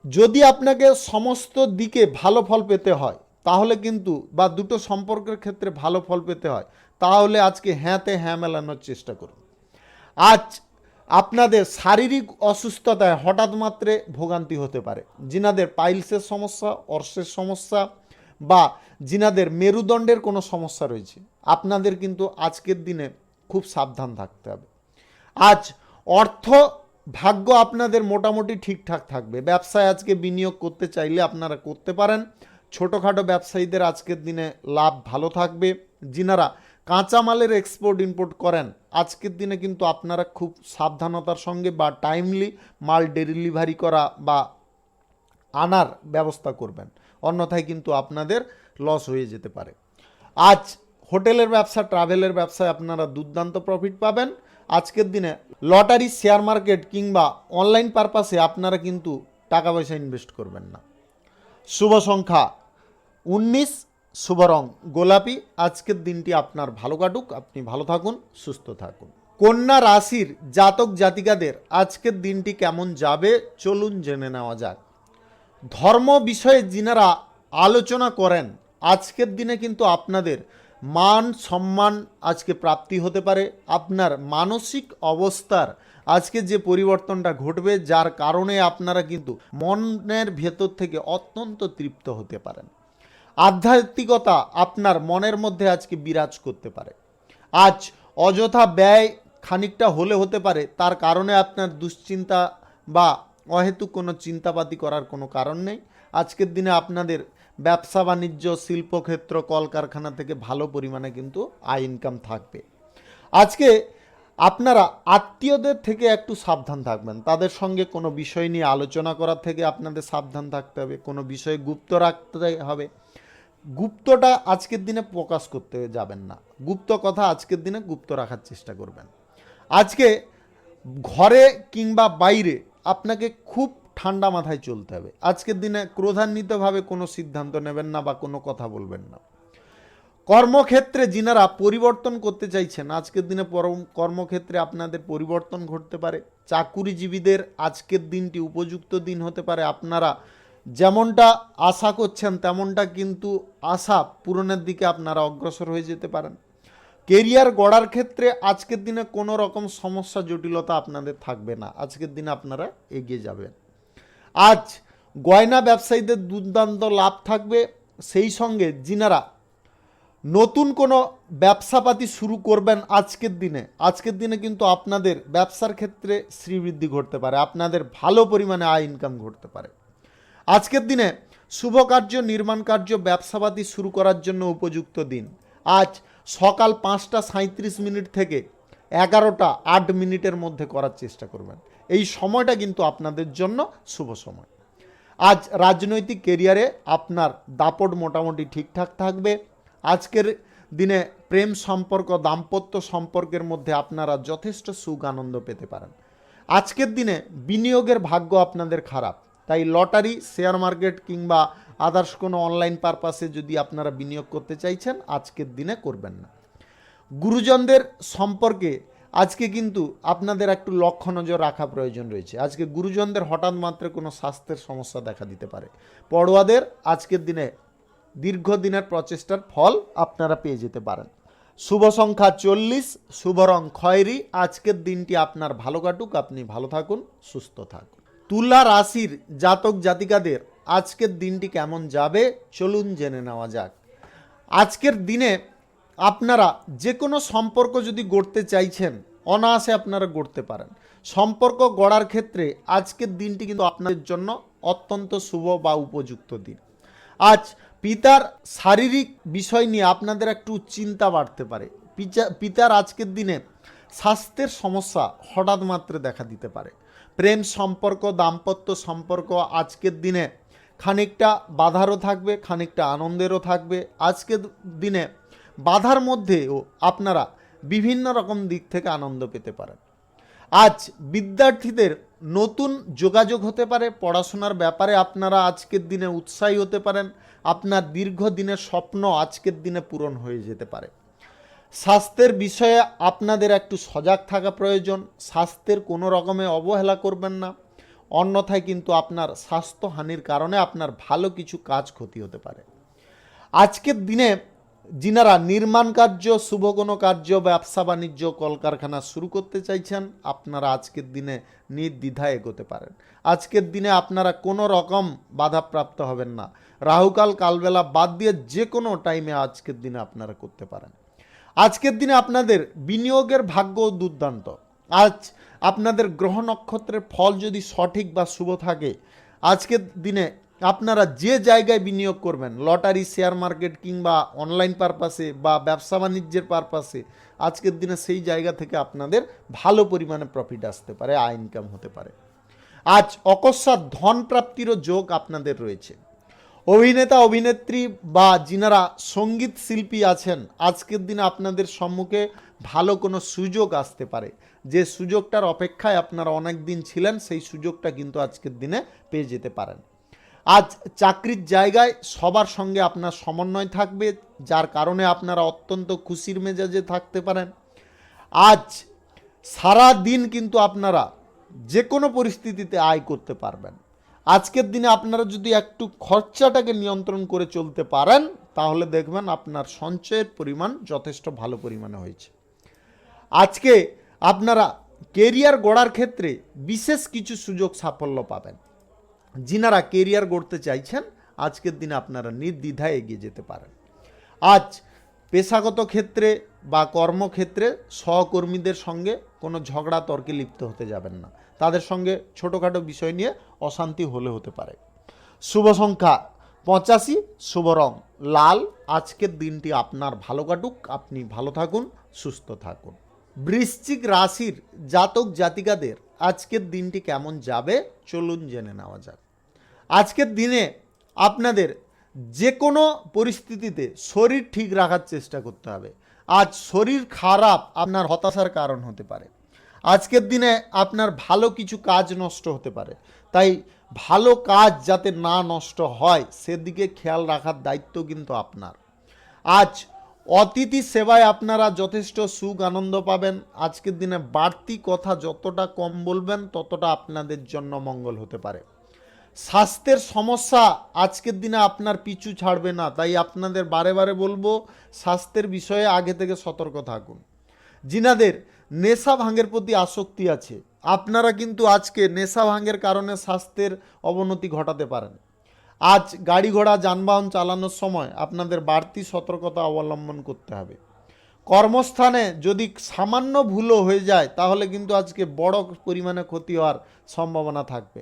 যদি আপনাকে সমস্ত দিকে ভালো ফল পেতে হয় তাহলে কিন্তু, বা দুটো সম্পর্কের ক্ষেত্রে ভালো ফল পেতে হয় তাহলে আজকে হ্যাঁতে হ্যাঁ মেলানোর চেষ্টা করুন। আজ আপনাদের শারীরিক অসুস্থতায় হঠাৎ মাত্রে ভোগান্তি হতে পারে। যিনাদের পাইলসের সমস্যা, অর্শের সমস্যা বা যিনাদের মেরুদণ্ডের কোনো সমস্যা রয়েছে, আপনাদের কিন্তু আজকের দিনে খুব সাবধান থাকতে হবে। আজ অর্থ ভাগ্য আপনাদের মোটামুটি ঠিকঠাক থাকবে। ব্যবসায় আজকে বিনিয়োগ করতে চাইলে আপনারা করতে পারেন। ছোটোখাটো ব্যবসায়ীদের আজকের দিনে লাভ ভালো থাকবে। যিনারা কাঁচামালের এক্সপোর্ট ইম্পোর্ট করেন, আজকের দিনে কিন্তু আপনারা খুব সাবধানতার সঙ্গে বা টাইমলি মাল ডেলিভারি করা বা আনার ব্যবস্থা করবেন, অন্যথায় কিন্তু আপনাদের লস হয়ে যেতে পারে। আজ হোটেলের ব্যবসা, ট্রাভেলের ব্যবসায় আপনারা দুর্দান্ত প্রফিট পাবেন। আজকের দিনে লটারি, শেয়ার মার্কেট কিংবা অনলাইন পারপাসে আপনারা কিন্তু টাকা পয়সা ইনভেস্ট করবেন না। শুভ সংখ্যা 19, শুভ রং গোলাপি। আজকের দিনটি আপনার ভালো কাটুক, আপনি ভালো থাকুন, সুস্থ থাকুন। কন্যা রাশির জাতক জাতিকাদের আজকের দিনটি কেমন যাবে চলুন জেনে নেওয়া যাক। ধর্ম বিষয়ে যিনারা আলোচনা করেন, আজকের দিনে কিন্তু আপনাদের মান সম্মান আজকে প্রাপ্তি হতে পারে। আপনার মানসিক অবস্থার আজকে যে পরিবর্তনটা ঘটবে, যার কারণে আপনারা কিন্তু মনের ভেতর থেকে অত্যন্ত তৃপ্ত হতে পারেন। আধ্যাত্মিকতা আপনার মনের মধ্যে আজকে বিরাজ করতে পারে। আজ অযথা ব্যয় খানিকটা হতে পারে, তার কারণে আপনার দুশ্চিন্তা বা অহেতুক কোনো চিন্তাপাতি করার কোনো কারণ নেই। আজকের দিনে আপনাদের ব্যবসা বাণিজ্য, শিল্পক্ষেত্র, কলকারখানা থেকে ভালো পরিমাণে কিন্তু আয় ইনকাম থাকবে। আজকে আপনারা আত্মীয়দের থেকে একটু সাবধান থাকবেন। তাদের সঙ্গে কোনো বিষয় নিয়ে আলোচনা করার থেকে আপনাদের সাবধান থাকতে হবে। কোনো বিষয় গুপ্ত রাখতে হবে। গুপ্তটা আজকের দিনে প্রকাশ করতে যাবেন না। গুপ্ত কথা আজকের দিনে গুপ্ত রাখার চেষ্টা করবেন। আজকে ঘরে কিংবা বাইরে আপনাকে খুব ঠান্ডা মাথায় চলতে হবে। আজকের দিনে ক্রোধান্বিতভাবে কোনো সিদ্ধান্ত নেবেন না বা কোনো কথা বলবেন না। কর্মক্ষেত্রে যিনারা পরিবর্তন করতে চাইছেন, আজকের দিনে কর্মক্ষেত্রে আপনাদের পরিবর্তন ঘটতে পারে। চাকুরিজীবীদের আজকের দিনটি উপযুক্ত দিন হতে পারে। আপনারা যেমনটা আশা করছেন তেমনটা কিন্তু আশা পূরণের দিকে আপনারা অগ্রসর হয়ে যেতে পারেন। কেরিয়ার গড়ার ক্ষেত্রে আজকের দিনে কোনো রকম সমস্যা, জটিলতা আপনাদের থাকবে না। আজকের দিনে আপনারা এগিয়ে যাবেন। আজ গয়না ব্যবসায়ীদের দুর্দান্ত লাভ থাকবে। সেই সঙ্গে যিনারা নতুন কোনো ব্যবসাপাতি শুরু করবেন আজকের দিনে কিন্তু আপনাদের ব্যবসার ক্ষেত্রে শ্রীবৃদ্ধি ঘটতে পারে। আপনাদের ভালো পরিমাণে আয় ইনকাম ঘটতে পারে। আজকের দিনে শুভ কার্য, নির্মাণ কার্য, ব্যবসাপাতি শুরু করার জন্য উপযুক্ত দিন। আজ সকাল 5:37 থেকে 11:08 মধ্যে করার চেষ্টা করবেন। এই সময়টা কিন্তু আপনাদের জন্য শুভ সময়। আজ রাজনৈতিক কেরিয়ারে আপনার দাপট মোটামুটি ঠিকঠাক থাকবে। আজকের দিনে প্রেম সম্পর্ক, দাম্পত্য সম্পর্কের মধ্যে আপনারা যথেষ্ট সুখ আনন্দ পেতে পারেন। আজকের দিনে বিনিয়োগের ভাগ্য আপনাদের খারাপ, তাই লটারি, শেয়ার মার্কেট কিংবা আদার্স কোনো অনলাইন পারপাসে যদি আপনারা বিনিয়োগ করতে চাইছেন আজকের দিনে করবেন না। গুরুজনদের সম্পর্কে আজকে কিন্তু আপনাদের একটু লক্ষ্য নজর রাখা প্রয়োজন রয়েছে। আজকে গুরুজনদের হঠাৎ মাত্র কোনো স্বাস্থ্যের সমস্যা দেখা দিতে পারে। পড়ুয়াদের আজকের দিনে দীর্ঘদিনের প্রচেষ্টার ফল আপনারা পেয়ে যেতে পারেন। শুভ সংখ্যা 40, শুভ রং খয়েরি। আজকের দিনটি আপনার ভালো কাটুক, আপনি ভালো থাকুন, সুস্থ থাকুন। তুলা রাশির জাতক জাতিকাদের আজকের দিনটি কেমন যাবে চলুন জেনে নেওয়া যাক। আজকের দিনে আপনারা যে কোনো সম্পর্ক যদি গড়তে চাইছেন অনায়াসে আপনারা গড়তে পারেন। সম্পর্ক গড়ার ক্ষেত্রে আজকের দিনটি কিন্তু আপনাদের জন্য অত্যন্ত শুভ বা উপযুক্ত দিন। আজ পিতার শারীরিক বিষয় নিয়ে আপনাদের একটু চিন্তা বাড়তে পারে। পিতার আজকের দিনে স্বাস্থ্যের সমস্যা হঠাৎ মাত্রে দেখা দিতে পারে। প্রেম সম্পর্ক, দাম্পত্য সম্পর্ক আজকের দিনে খানিকটা বাধারও থাকবে, খানিকটা আনন্দেরও থাকবে। আজকের দিনে বাধার মধ্যেও আপনারা বিভিন্ন রকম দিক থেকে আনন্দ পেতে পারেন। আজ বিদ্যার্থীদের নতুন যোগাযোগ হতে পারে, পড়াশোনার ব্যাপারে আপনারা আজকের দিনে উৎসাহী হতে পারেন। আপনার দীর্ঘদিনের স্বপ্ন আজকের দিনে পূরণ হয়ে যেতে পারে। স্বাস্থ্যের বিষয়ে আপনাদের একটু সজাগ থাকা প্রয়োজন। স্বাস্থ্যের কোনো রকমে অবহেলা করবেন না, অন্যথায় কিন্তু আপনার স্বাস্থ্যহানির কারণে আপনার ভালো কিছু কাজ ক্ষতি হতে পারে। আজকের দিনে যিনারা নির্মাণ কার্য, শুভ কোনো কার্য, ব্যবসা বাণিজ্য, কলকারখানা শুরু করতে চাইছেন, আপনারা আজকের দিনে নির্দ্বিধায় এগোতে পারেন। আজকের দিনে আপনারা কোনো রকম বাধাপ্রাপ্ত হবেন না। রাহুকাল কালবেলা বাদ দিয়ে যে কোনো টাইমে আজকের দিনে আপনারা করতে পারেন। আজকের দিনে আপনাদের বিনিয়োগের ভাগ্য দুর্দান্ত। আজ আপনাদের গ্রহ নক্ষত্রের ফল যদি সঠিক বা শুভ থাকে, আজকের দিনে আপনারা যে জায়গায় বিনিয়োগ করবেন, লটারি, শেয়ার মার্কেট কিংবা অনলাইন পারপাসে বা ব্যবসা বাণিজ্যের পারপাসে, আজকের দিনে সেই জায়গা থেকে আপনাদের ভালো পরিমাণে প্রফিট আসতে পারে, আয় ইনকাম হতে পারে। আজ অকস্মাৎ ধন প্রাপ্তিরও যোগ আপনাদের রয়েছে। অভিনেতা অভিনেত্রী বা যিনারা সঙ্গীত শিল্পী আছেন, আজকের দিনে আপনাদের সম্মুখে ভালো কোনো সুযোগ আসতে পারে। যে সুযোগটার অপেক্ষায় আপনারা অনেক দিন ছিলেন, সেই সুযোগটা কিন্তু আজকের দিনে পেয়ে যেতে পারেন। আজ চাকরির জায়গায় সবার সঙ্গে আপনার সমন্বয় থাকবে, যার কারণে আপনারা অত্যন্ত খুশির মেজাজে থাকতে পারেন। আজ সারা দিন কিন্তু আপনারা যে কোনো পরিস্থিতিতে আয় করতে পারবেন। আজকের দিনে আপনারা যদি একটু খরচাটাকে নিয়ন্ত্রণ করে চলতে পারেন, তাহলে দেখবেন আপনার সঞ্চয়ের পরিমাণ যথেষ্ট ভালো পরিমাণে হয়েছে। আজকে আপনারা কেরিয়ার গড়ার ক্ষেত্রে বিশেষ কিছু সুযোগ সাফল্য পাবেন। যিনারা কেরিয়ার গড়তে চাইছেন, আজকের দিনে আপনারা নির্দ্বিধায় এগিয়ে যেতে পারেন। আজ পেশাগত ক্ষেত্রে বা কর্মক্ষেত্রে সহকর্মীদের সঙ্গে কোনো ঝগড়া তর্কে লিপ্ত হতে যাবেন না। তাদের সঙ্গে ছোটোখাটো বিষয় নিয়ে অশান্তি হতে পারে। শুভ সংখ্যা 85, শুভ রং লাল। আজকের দিনটি আপনার ভালো কাটুক, আপনি ভালো থাকুন, সুস্থ থাকুন। বৃশ্চিক রাশির জাতক জাতিকাদের আজকের দিনটি কেমন যাবে চলুন জেনে নেওয়া যাক। আজকের দিনে আপনাদের যে কোনো পরিস্থিতিতে শরীর ঠিক রাখার চেষ্টা করতে হবে। আজ শরীর খারাপ আপনার হতাশার কারণ হতে পারে। আজকের দিনে আপনার ভালো কিছু কাজ নষ্ট হতে পারে, তাই ভালো কাজ যাতে না নষ্ট হয় সেদিকে খেয়াল রাখার দায়িত্ব কিন্তু আপনার। আজ অতিথি সেবায় আপনারা যথেষ্ট সুখ আনন্দ পাবেন। আজকের দিনে বাড়তি কথা যতটা কম বলবেন ততটা আপনাদের জন্য মঙ্গল হতে পারে। স্বাস্থ্যের সমস্যা আজকের দিনে আপনার পিছু ছাড়বে না, তাই আপনাদের বারে বারে বলবো স্বাস্থ্যের বিষয়ে আগে থেকে সতর্ক থাকুন। যিনাদের নেশা ভাঙের প্রতি আসক্তি আছে, আপনারা কিন্তু আজকে নেশা ভাঙের কারণে স্বাস্থ্যের অবনতি ঘটাতে পারেন। আজ গাড়ি ঘোড়া যানবাহন চালানোর সময় আপনাদের বাড়তি সতর্কতা অবলম্বন করতে হবে। কর্মস্থানে যদি সামান্য ভুলও হয়ে যায় তাহলে কিন্তু আজকে বড় পরিমাণে ক্ষতি হওয়ার সম্ভাবনা থাকবে।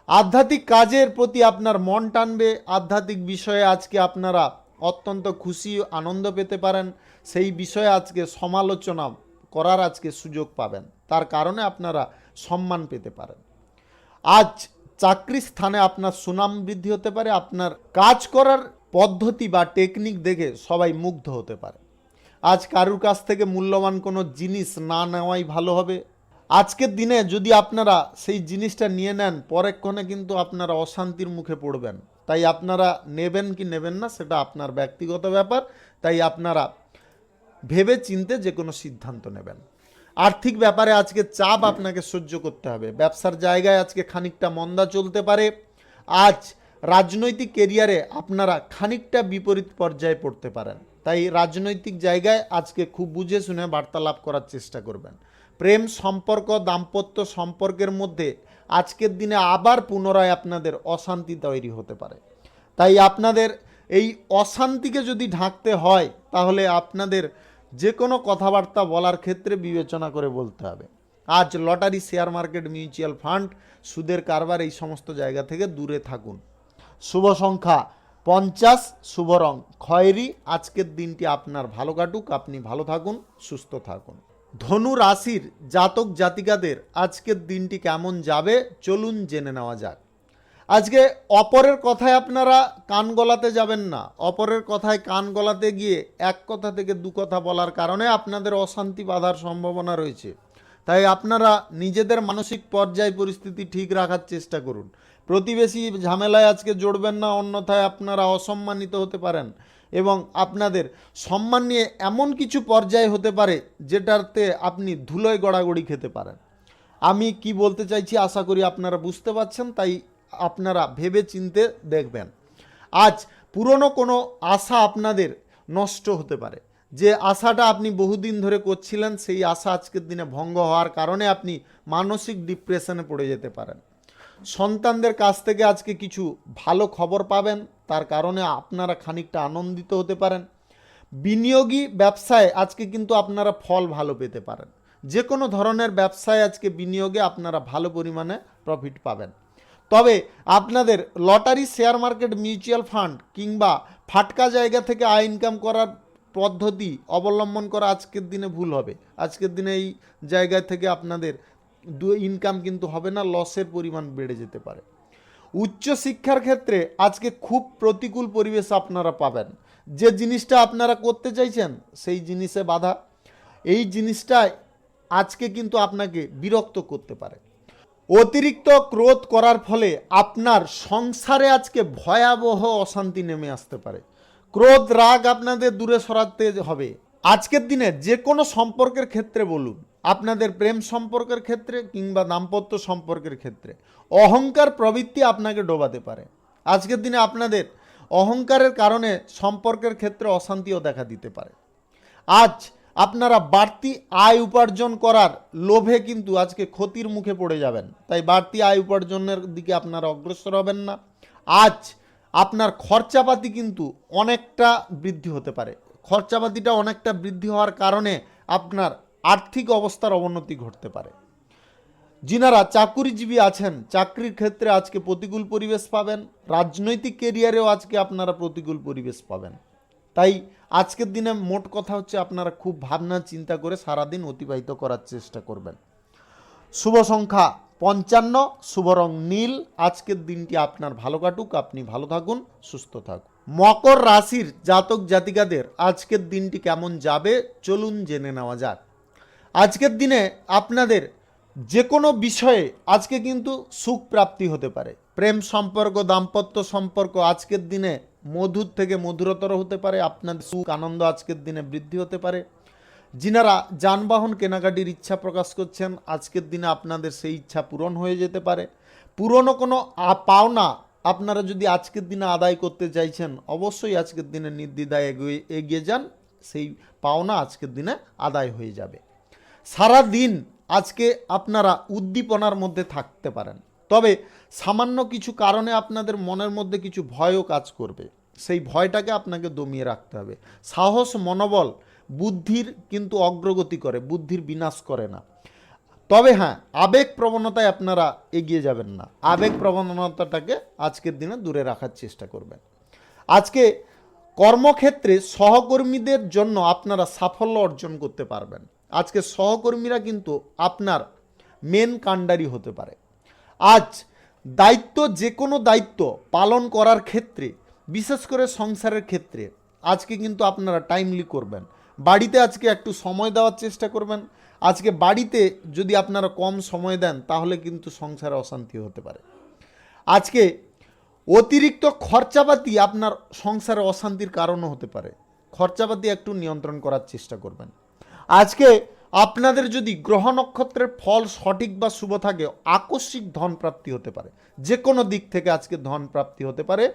আধ্যাত্মিক কাজের প্রতি আপনার মন টানবে। আধ্যাত্মিক বিষয়ে আজকে আপনারা অত্যন্ত খুশি আনন্দ পেতে পারেন। সেই বিষয়ে আজকে সমালোচনা করার আজকে সুযোগ পাবেন, তার কারণে আপনারা সম্মান পেতে পারেন। আজ চাকরি স্থানে আপনার সুনাম বৃদ্ধি হতে পারে। আপনার কাজ করার পদ্ধতি বা টেকনিক দেখে সবাই মুগ্ধ হতে পারে। আজ কারুর কাছ থেকে মূল্যবান কোনো জিনিস না নেওয়াই ভালো হবে। আজকের দিনে যদি আপনারা সেই জিনিসটা নিয়ে নেন, পরেক্ষণে কিন্তু আপনারা অশান্তির মুখে পড়বেন। তাই আপনারা নেবেন কি নেবেন না সেটা আপনার ব্যক্তিগত ব্যাপার, তাই আপনারা ভেবে চিন্তে যে কোনো সিদ্ধান্ত নেবেন। আর্থিক ব্যাপারে আজকে চাপ আপনাকে সহ্য করতে হবে। ব্যবসার জায়গায় আজকে খানিকটা মন্দা চলতে পারে। আজ রাজনৈতিক কেরিয়ারে আপনারা খানিকটা বিপরীত পর্যায়ে পড়তে পারেন, তাই রাজনৈতিক জায়গায় আজকে খুব বুঝে শুনে বার্তালাপ করার চেষ্টা করবেন। প্রেম সম্পর্ক, দাম্পত্য সম্পর্কের মধ্যে আজকের দিনে আবার পুনরায় আপনাদের অশান্তি তৈরি হতে পারে। তাই আপনাদের এই অশান্তিকে যদি ঢাকতে হয় তাহলে আপনাদের যে কোনো কথাবার্তা বলার ক্ষেত্রে বিবেচনা করে বলতে হবে। আজ lottery, share market, mutual fund, সুদের কারবার এই সমস্ত জায়গা থেকে দূরে থাকুন। শুভ সংখ্যা 50 শুভ রং খয়েরি। আজকের দিনটি আপনার ভালো কাটুক, আপনি ভালো থাকুন, সুস্থ থাকুন। ধনু রাশির জাতক জাতিকাদের আজকের দিনটি কেমন যাবে চলুন জেনে নেওয়া যাক। আজকে অপরের কথায় আপনারা কান গলাতে যাবেন না। অপরের কথায় কান গলাতে গিয়ে এক কথা থেকে দু কথা বলার কারণে আপনাদের অশান্তি বাধার সম্ভাবনা রয়েছে। তাই আপনারা নিজেদের মানসিক পর্যায় পরিস্থিতি ঠিক রাখার চেষ্টা করুন। প্রতিবেশী ঝামেলায় আজকে জড়বেন না, অন্যথায় আপনারা অসম্মানিত হতে পারেন এবং আপনাদের সম্মান নিয়ে এমন কিছু পর্যায় হতে পারে যেটাতে আপনি ধুলোয় গড়াগড়ি খেতে পারেন। আমি কি বলতে চাইছি আশা করি আপনারা বুঝতে পারছেন, তাই আপনারা ভেবে চিনতে দেখবেন। আজ পুরনো কোনো আশা আপনাদের নষ্ট হতে পারে। যে আশাটা আপনি বহুদিন ধরে করছিলেন সেই আশা আজকের দিনে ভঙ্গ হওয়ার কারণে আপনি মানসিক ডিপ্রেশনে পড়ে যেতে পারেন। সন্তানদের কাছ থেকে আজকে কিছু ভালো খবর পাবেন, তার কারণে আপনারা খানিকটা আনন্দিত হতে পারেন। বিনিয়োগী ব্যবসায় আজকে কিন্তু আপনারা ফল ভালো পেতে পারেন। যে কোনো ধরনের ব্যবসায় আজকে বিনিয়োগে আপনারা ভালো পরিমাণে প্রফিট পাবেন। তবে আপনাদের lottery, share market, mutual fund কিংবা ফাটকা জায়গা থেকে আয় ইনকাম করার পদ্ধতি অবলম্বন করা আজকের দিনে ভুল হবে। আজকের দিনে এই জায়গা থেকে আপনাদের ইনকাম কিন্তু হবে না, লসের পরিমাণ বেড়ে যেতে পারে। উচ্চশিক্ষার ক্ষেত্রে আজকে খুব প্রতিকূল পরিবেশ আপনারা পাবেন। যে জিনিসটা আপনারা করতে চাইছেন সেই জিনিসে বাধা। এই জিনিসটাই আজকে কিন্তু আপনাকে বিরক্ত করতে পারে। অতিরিক্ত ক্রোধ করার ফলে আপনার সংসারে আজকে ভয়াবহ অশান্তি নেমে আসতে পারে। ক্রোধ রাগ আপনাদের দূরে সরাতে হবে। আজকের দিনে যে কোনো সম্পর্কের ক্ষেত্রে বলুন, আপনাদের প্রেম সম্পর্কের ক্ষেত্রে কিংবা দাম্পত্য সম্পর্কের ক্ষেত্রে অহংকার প্রবৃত্তি আপনাকে ডোবাতে পারে। আজকের দিনে আপনাদের অহংকারের কারণে সম্পর্কের ক্ষেত্রে অশান্তিও দেখা দিতে পারে। আজ আপনারা বাড়তি আয় উপার্জন করার লোভে কিন্তু আজকে ক্ষতির মুখে পড়ে যাবেন। তাই বাড়তি আয় উপার্জনের দিকে আপনারা অগ্রসর হবেন না। আজ আপনার খরচাপাতি কিন্তু অনেকটা বৃদ্ধি হতে পারে। খরচাপাতিটা অনেকটা বৃদ্ধি হওয়ার কারণে আপনার আর্থিক অবস্থার অবনতি ঘটতে পারে। যিনারা চাকুরিজীবী আছেন চাকরির ক্ষেত্রে আজকে প্রতিকূল পরিবেশ পাবেন। রাজনৈতিক কেরিয়ারেও আজকে আপনারা প্রতিকূল পরিবেশ পাবেন। তাই আজকের দিনে মোট কথা হচ্ছে আপনারা খুব ভাবনা চিন্তা করে সারাদিন অতিবাহিত করার চেষ্টা করবেন। শুভ সংখ্যা 55, শুভ রং নীল। আজকের দিনটি আপনার ভালো কাটুক, আপনি ভালো থাকুন, সুস্থ থাকুন। মকর রাশির জাতক জাতিকাদের আজকের দিনটি কেমন যাবে চলুন জেনে নেওয়া যাক। আজকের দিনে আপনাদের যে কোনো বিষয়ে আজকে কিন্তু সুখ প্রাপ্তি হতে পারে। প্রেম সম্পর্ক, দাম্পত্য সম্পর্ক আজকের দিনে মধুর থেকে মধুরতর হতে পারে। আপনাদের সুখ আনন্দ আজকের দিনে বৃদ্ধি হতে পারে। যিনারা যানবাহন কেনাকাটির ইচ্ছা প্রকাশ করছেন আজকের দিনে আপনাদের সেই ইচ্ছা পূরণ হয়ে যেতে পারে। পুরনো কোনো পাওনা আপনারা যদি আজকের দিনে আদায় করতে চাইছেন অবশ্যই আজকের দিনে নির্দ্বিধায় এগিয়ে যান, সেই পাওনা আজকের দিনে আদায় হয়ে যাবে। সারা দিন আজকে আপনারা উদ্দীপনার মধ্যে থাকতে পারেন, তবে সামান্য কিছু কারণে আপনাদের মনের মধ্যে কিছু ভয়ও কাজ করবে। সেই ভয়টাকে আপনাকে দমিয়ে রাখতে হবে। সাহস, মনোবল বুদ্ধির কিন্তু অগ্রগতি করে, বুদ্ধির বিনাশ করে না। তবে হ্যাঁ, আবেগ প্রবণতায় আপনারা এগিয়ে যাবেন না। আবেগ প্রবণতাটাকে আজকের দিনে দূরে রাখার চেষ্টা করবেন। আজকে কর্মক্ষেত্রে সহকর্মীদের জন্য আপনারা সাফল্য অর্জন করতে পারবেন। আজকে সহকর্মীরা কিন্তু আপনার মেন কাণ্ডারি হতে পারে। আজ দায়িত্ব, যে কোনো দায়িত্ব পালন করার ক্ষেত্রে, বিশেষ করে সংসারের ক্ষেত্রে আজকে কিন্তু আপনারা টাইমলি করবেন। বাড়িতে আজকে একটু সময় দেওয়ার চেষ্টা করবেন। আজকে বাড়িতে যদি আপনারা কম সময় দেন তাহলে কিন্তু সংসারে অশান্তি হতে পারে। আজকে অতিরিক্ত খরচাপাতি আপনার সংসারে অশান্তির কারণও হতে পারে। খরচাপাতি একটু নিয়ন্ত্রণ করার চেষ্টা করবেন। আজকে আপনাদের যদি গ্রহ নক্ষত্রের ফল সঠিক বা শুভ থাকে আকস্মিক ধন প্রাপ্তি হতে পারে। যে কোনো দিক থেকে আজকে ধন প্রাপ্তি হতে পারে।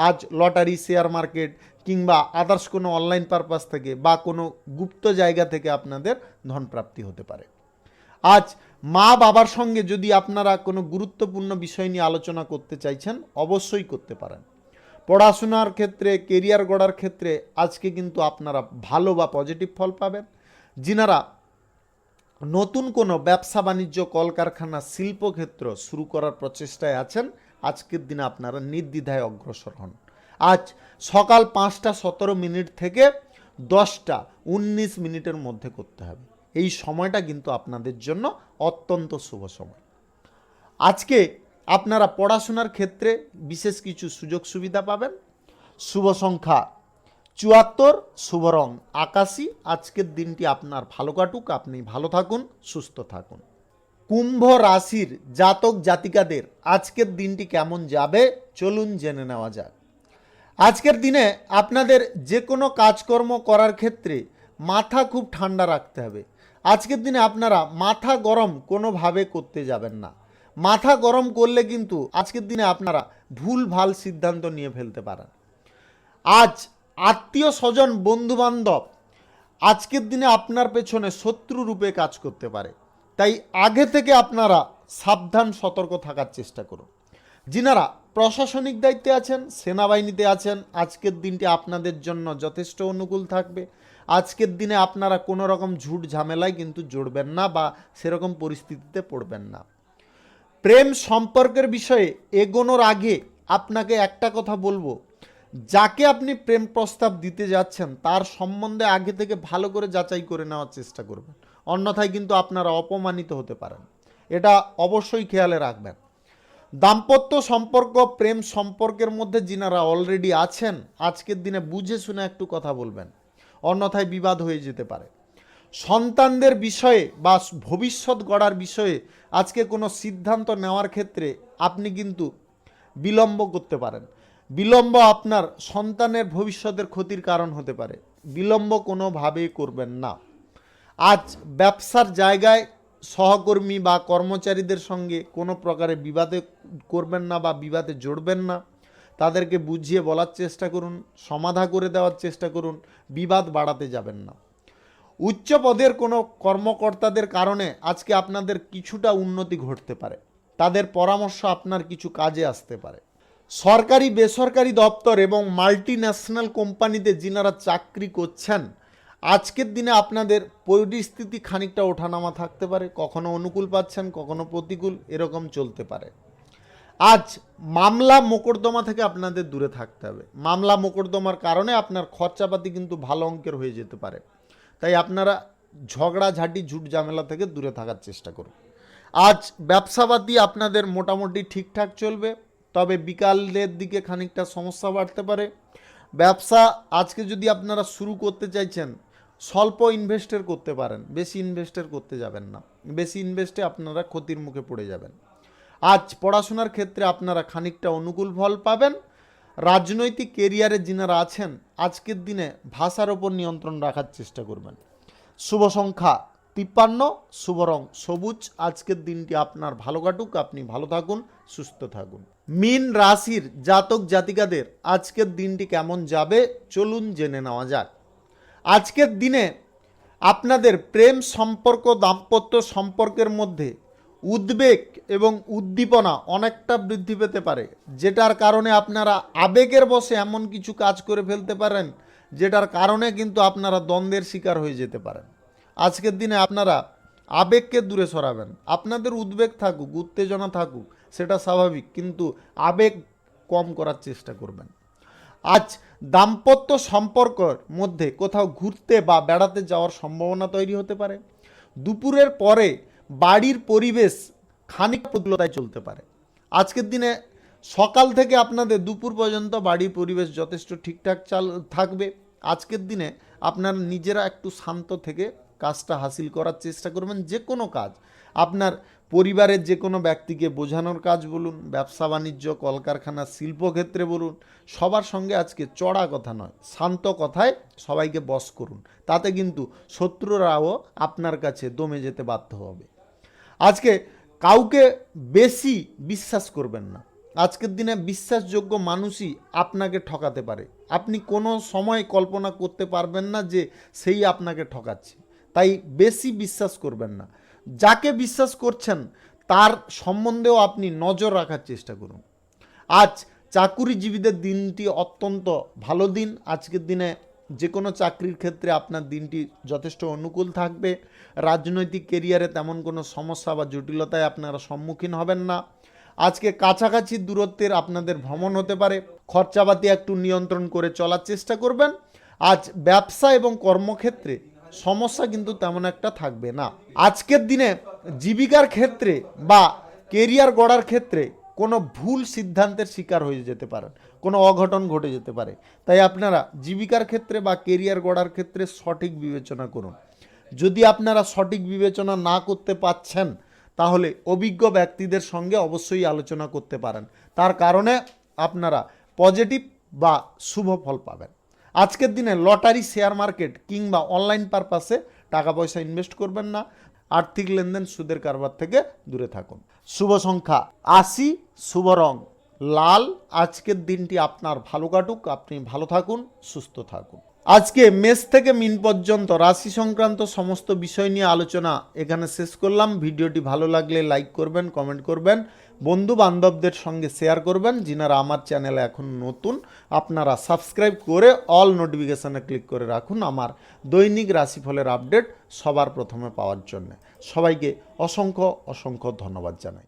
আজ লটারি, শেয়ার মার্কেট কিংবা আদার্স কোনো অনলাইন পারপাস থেকে বা কোনো গুপ্ত জায়গা থেকে আপনাদের ধন প্রাপ্তি হতে পারে। আজ মা বাবার সঙ্গে যদি আপনারা কোনো গুরুত্বপূর্ণ বিষয় নিয়ে আলোচনা করতে চাইছেন অবশ্যই করতে পারেন। পড়াশোনার ক্ষেত্রে, কেরিয়ার গড়ার ক্ষেত্রে আজকে কিন্তু আপনারা ভালো বা পজিটিভ ফল পাবেন। যিনারা নতুন কোনো ব্যবসা বাণিজ্য, কলকারখানা, শিল্পক্ষেত্র শুরু করার প্রচেষ্টায় আছেন আজকের দিনে আপনারা নির্দ্বিধায় অগ্রসর হন। আজ সকাল 5:17 থেকে 10:19 মধ্যে করতে হবে। এই সময়টা কিন্তু আপনাদের জন্য অত্যন্ত শুভ সময়। আজকে আপনারা পড়াশোনার ক্ষেত্রে বিশেষ কিছু সুযোগ সুবিধা পাবেন। শুভ সংখ্যা 74, শুভ রং আকাশী। আজকের দিনটি আপনার ভালো কাটুক, আপনি ভালো থাকুন, সুস্থ থাকুন। কুম্ভ রাশির জাতক জাতিকাদের আজকের দিনটি কেমন যাবে চলুন জেনে নেওয়া যাক। আজকের দিনে আপনাদের যে কোনো কাজকর্ম করার ক্ষেত্রে মাথা খুব ঠান্ডা রাখতে হবে। আজকের দিনে আপনারা মাথা গরম কোনোভাবে করতে যাবেন না। মাথা গরম করলে কিন্তু আজকের দিনে আপনারা ভুলভাল সিদ্ধান্ত নিয়ে ফেলতে পারেন। আজ আত্মীয় স্বজন বন্ধুবান্ধব আজকের দিনে আপনার পেছনে শত্রু রূপে কাজ করতে পারে, তাই আগে থেকে আপনারা সাবধান সতর্ক থাকার চেষ্টা করুন। যিনারা প্রশাসনিক দায়িত্বে আছেন, সেনাবাহিনীতে আছেন, আজকের দিনটি আপনাদের জন্য যথেষ্ট অনুকূল থাকবে। আজকের দিনে আপনারা কোনো রকম ঝুট ঝামেলায় কিন্তু জড়বেন না বা সেরকম পরিস্থিতিতে পড়বেন না। প্রেম সম্পর্কের বিষয়ে এগোনোর আগে আপনাকে একটা কথা বলবো, যাকে আপনি প্রেম প্রস্তাব দিতে যাচ্ছেন তার সম্বন্ধে আগে থেকে ভালো করে যাচাই করে নেওয়ার চেষ্টা করবেন, অন্যথায় কিন্তু আপনারা অপমানিত হতে পারেন। এটা অবশ্যই খেয়ালে রাখবেন। দাম্পত্য সম্পর্ক, প্রেম সম্পর্কের মধ্যে যিনারা অলরেডি আছেন আজকের দিনে বুঝে শুনে একটু কথা বলবেন, অন্যথায় বিবাদ হয়ে যেতে পারে। সন্তানদের বিষয়ে বা ভবিষ্যৎ গড়ার বিষয়ে আজকে কোনো সিদ্ধান্ত নেওয়ার ক্ষেত্রে আপনি কিন্তু বিলম্ব করতে পারেন। বিলম্ব আপনার সন্তানের ভবিষ্যতের ক্ষতির কারণ হতে পারে। বিলম্ব কোনোভাবেই করবেন না। আজ ব্যবসার জায়গায় সহকর্মী বা কর্মচারীদের সঙ্গে কোনো প্রকারে বিবাদে করবেন না বা বিবাদে জড়বেন না। তাদেরকে বুঝিয়ে বলার চেষ্টা করুন, সমাধা করে দেওয়ার চেষ্টা করুন, বিবাদ বাড়াতে যাবেন না। উচ্চ পদের কোনো কর্মকর্তাদের কারণে আজকে আপনাদের কিছুটা উন্নতি ঘটতে পারে, তাদের পরামর্শ আপনার কিছু কাজে আসতে পারে। সরকারি বেসরকারি দপ্তর এবং মাল্টি ন্যাশনাল কোম্পানিতে যিনারা চাকরি করছেন আজকের দিনে আপনাদের পরিস্থিতি খানিকটা ওঠানামা থাকতে পারে, কখনো অনুকূল পাচ্ছেন, কখনো প্রতিকূল, এরকম চলতে পারে। আজ মামলা মোকদ্দমা থেকে আপনাদের দূরে থাকতে হবে। মামলা মোকদ্দমার কারণে আপনার খরচাপাতি কিন্তু ভালো অঙ্কের হয়ে যেতে পারে, তাই আপনারা ঝগড়াঝাঁটি ঝুট ঝামেলা থেকে দূরে থাকার চেষ্টা করুন। আজ ব্যবসাপাতি আপনাদের মোটামুটি ঠিকঠাক চলবে, তবে বিকালের দিকে খানিকটা সমস্যা বাড়তে পারে। ব্যবসা আজকে যদি আপনারা শুরু করতে চাইছেন স্বল্প ইনভেস্টের করতে পারেন, বেশি ইনভেস্টের করতে যাবেন না, বেশি ইনভেস্টে আপনারা ক্ষতির মুখে পড়ে যাবেন। আজ পড়াশোনার ক্ষেত্রে আপনারা খানিকটা অনুকূল ফল পাবেন। রাজনৈতিক কেরিয়ারে যিনারা আছেন আজকের দিনে ভাষার ওপর নিয়ন্ত্রণ রাখার চেষ্টা করবেন। শুভ সংখ্যা 53, শুভ রং সবুজ। আজকের দিনটি আপনার ভালো কাটুক, আপনি ভালো থাকুন, সুস্থ থাকুন। মীন রাশির জাতক জাতিকাদের আজকের দিনটি কেমন যাবে চলুন জেনে নেওয়া যাক। আজকের দিনে আপনাদের প্রেম সম্পর্ক, দাম্পত্য সম্পর্কের মধ্যে উদ্বেগ এবং উদ্দীপনা অনেকটা বৃদ্ধি পেতে পারে, যেটার কারণে আপনারা আবেগের বশে এমন কিছু কাজ করে ফেলতে পারেন যেটার কারণে কিন্তু আপনারা দ্বন্দ্বের শিকার হয়ে যেতে পারেন। আজকের দিনে আপনারা আবেগকে দূরে সরাবেন। আপনাদের উদ্বেগ থাকুক, উত্তেজনা থাকুক, সেটা স্বাভাবিক, কিন্তু আবেগ কম করার চেষ্টা করবেন। আজ দাম্পত্য সম্পর্কের মধ্যে কোথাও ঘুরতে বা বেড়াতে যাওয়ার সম্ভাবনা তৈরি হতে পারে। দুপুরের পরে বাড়ির পরিবেশ খানিক প্রতিকূলতায় চলতে পারে। আজকের দিনে সকাল থেকে আপনাদের দুপুর পর্যন্ত বাড়ির পরিবেশ যথেষ্ট ঠিকঠাক থাকবে। আজকের দিনে আপনারা নিজেরা একটু শান্ত থেকে কাজটা হাসিল করার চেষ্টা করবেন। যে কোনো কাজ, আপনার পরিবারের যে কোনো ব্যক্তিকে বোঝানোর কাজ বলুন, ব্যবসা বাণিজ্য, কলকারখানা, শিল্পক্ষেত্রে বলুন, সবার সঙ্গে আজকে চড়া কথা নয়, শান্ত কথায় সবাইকে বশ করুন। তাতে কিন্তু শত্রুরাও আপনার কাছে দমে যেতে বাধ্য হবে। আজকে কাউকে বেশি বিশ্বাস করবেন না। আজকের দিনে বিশ্বাসযোগ্য মানুষই আপনাকে ঠকাতে পারে। আপনি কোনো সময় কল্পনা করতে পারবেন না যে সেই আপনাকে ঠকাচ্ছে, তাই বেশি বিশ্বাস করবেন না। যাকে বিশ্বাস করছেন তার সম্বন্ধেও আপনি নজর রাখার চেষ্টা করুন। আজ চাকুরিজীবীদের দিনটি অত্যন্ত ভালো দিন। আজকের দিনে যে কোনো চাকরির ক্ষেত্রে আপনার দিনটি যথেষ্ট অনুকূল থাকবে। রাজনৈতিক কেরিয়ারে তেমন কোনো সমস্যা বা জটিলতায় আপনারা সম্মুখীন হবেন না। আজকে কাছাকাছি দূরত্বের আপনাদের ভ্রমণ হতে পারে, খরচাপাতি একটু নিয়ন্ত্রণ করে চলার চেষ্টা করবেন। আজ ব্যবসা এবং কর্মক্ষেত্রে সমস্যা কিন্তু তেমন একটা থাকবে না। আজকের দিনে জীবিকার ক্ষেত্রে বা কেরিয়ার গড়ার ক্ষেত্রে কোনো ভুল সিদ্ধান্তের শিকার হয়ে যেতে পারেন, কোনো অঘটন ঘটে যেতে পারে। তাই আপনারা জীবিকার ক্ষেত্রে বা কেরিয়ার গড়ার ক্ষেত্রে সঠিক বিবেচনা করুন। যদি আপনারা সঠিক বিবেচনা না করতে পারছেন, তাহলে অভিজ্ঞ ব্যক্তিদের সঙ্গে অবশ্যই আলোচনা করতে পারেন। তার কারণে আপনারা পজিটিভ বা শুভ ফল পাবেন। আজকের দিনে লটারি, শেয়ার মার্কেট কিংবা অনলাইন পারপাসে টাকা পয়সা ইনভেস্ট করবেন না। আর্থিক লেনদেন, সুদের কারবার থেকে দূরে থাকুন। শুভ সংখ্যা 80, শুভ রং লাল। আজকের দিনটি আপনার ভালো কাটুক, আপনি ভালো থাকুন, সুস্থ থাকুন। আজকে মেষ থেকে মিন পর্যন্ত রাশি সংক্রান্ত সমস্ত বিষয় নিয়ে আলোচনা এখানে শেষ করলাম। ভিডিওটি ভালো লাগলে লাইক করবেন, কমেন্ট করবেন, বন্ধু বান্ধবদের সঙ্গে শেয়ার করবেন। যিনারা আমার চ্যানেলে এখন নতুন, আপনারা সাবস্ক্রাইব করে অল নোটিফিকেশানে ক্লিক করে রাখুন আমার দৈনিক রাশিফলের আপডেট সবার প্রথমে পাওয়ার জন্য। সবাইকে অসংখ্য অসংখ্য ধন্যবাদ জানাই।